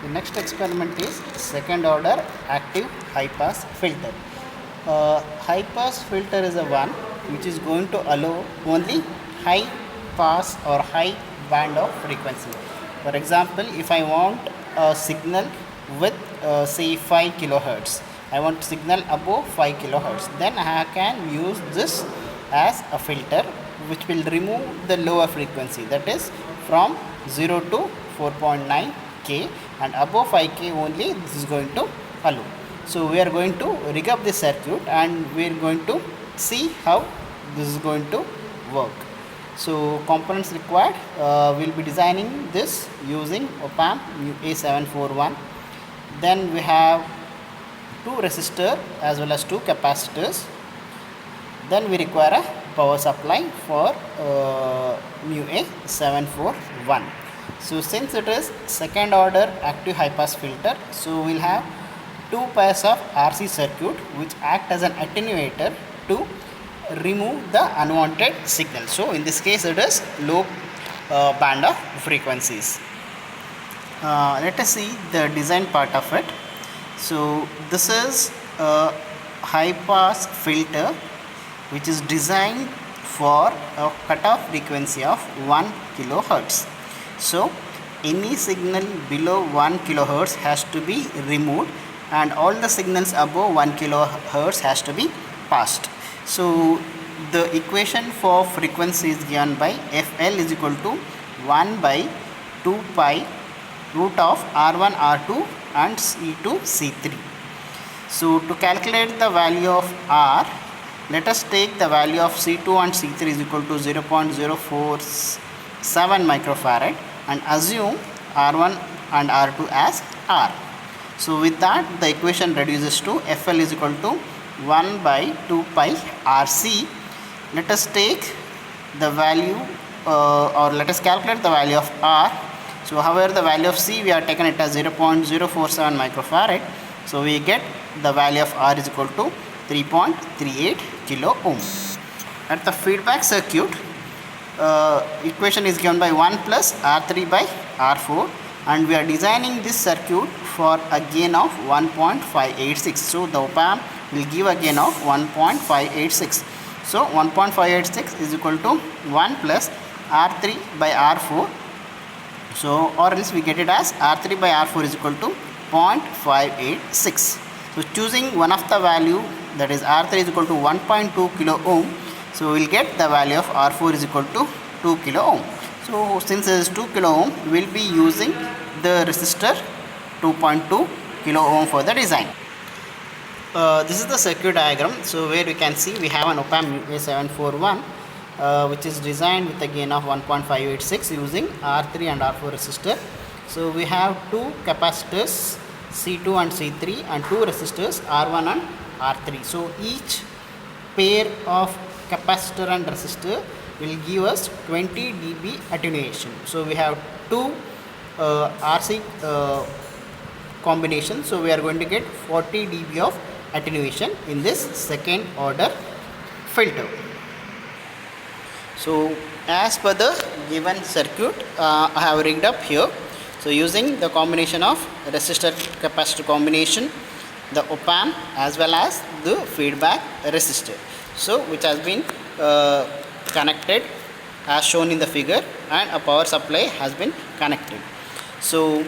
The next experiment is second order active high pass filter. High pass filter is a one which is going to allow only high pass or high band of frequency. For example, if I want a signal with say 5 kilohertz, I want signal above 5 kilohertz, then I can use this as a filter which will remove the lower frequency, that is from 0 to 4.9 k, and above 5k only this is going to allow. So we are going to rig up the circuit and we are going to see how this is going to work. So components required, we will be designing this using op-amp A741. Then we have two resistor as well as two capacitors. Then we require a power supply for mu A741. So since it is second order active high pass filter, so we'll have two pairs of RC circuit which act as an attenuator to remove the unwanted signal. So in this case it is low band of frequencies. Let us see the design part of it. So this is a high pass filter which is designed for a cutoff frequency of 1 kilohertz. So any signal below 1 kilohertz has to be removed and all the signals above 1 kilohertz has to be passed. So the equation for frequency is given by Fl is equal to 1 by 2 pi root of R1 R2 and C2 C3. So to calculate the value of R, let us take the value of C2 and C3 is equal to 0.047 microfarad and assume R1 and R2 as R. So with that the equation reduces to Fl is equal to 1 by 2 pi RC. Let us take the value or let us calculate the value of R. So however the value of C we are taken it as 0.047 microfarad. So we get the value of R is equal to 3.38 kilo ohm. At the feedback circuit, equation is given by 1 plus R3 by R4 and we are designing this circuit for a gain of 1.586. So the op-amp will give a gain of 1.586. So 1.586 is equal to 1 plus R3 by R4. So or else we get it as R3 by R4 is equal to 0.586. So choosing one of the value, that is R3 is equal to 1.2 kilo ohm. So we will get the value of R4 is equal to 2 kilo ohm. So since it is 2 kilo ohm, we will be using the resistor 2.2 kilo ohm for the design. This is the circuit diagram. So where we can see we have an op-amp A741 which is designed with a gain of 1.586 using R3 and R4 resistor. So we have two capacitors C2 and C3 and two resistors R1 and R3. So each pair of capacitor and resistor will give us 20 dB attenuation. So we have two RC combination. So we are going to get 40 dB of attenuation in this second order filter. So as per the given circuit, I have rigged up here. So using the combination of resistor capacitor combination, the op-amp as well as the feedback resistor, so which has been connected as shown in the figure, and a power supply has been connected. So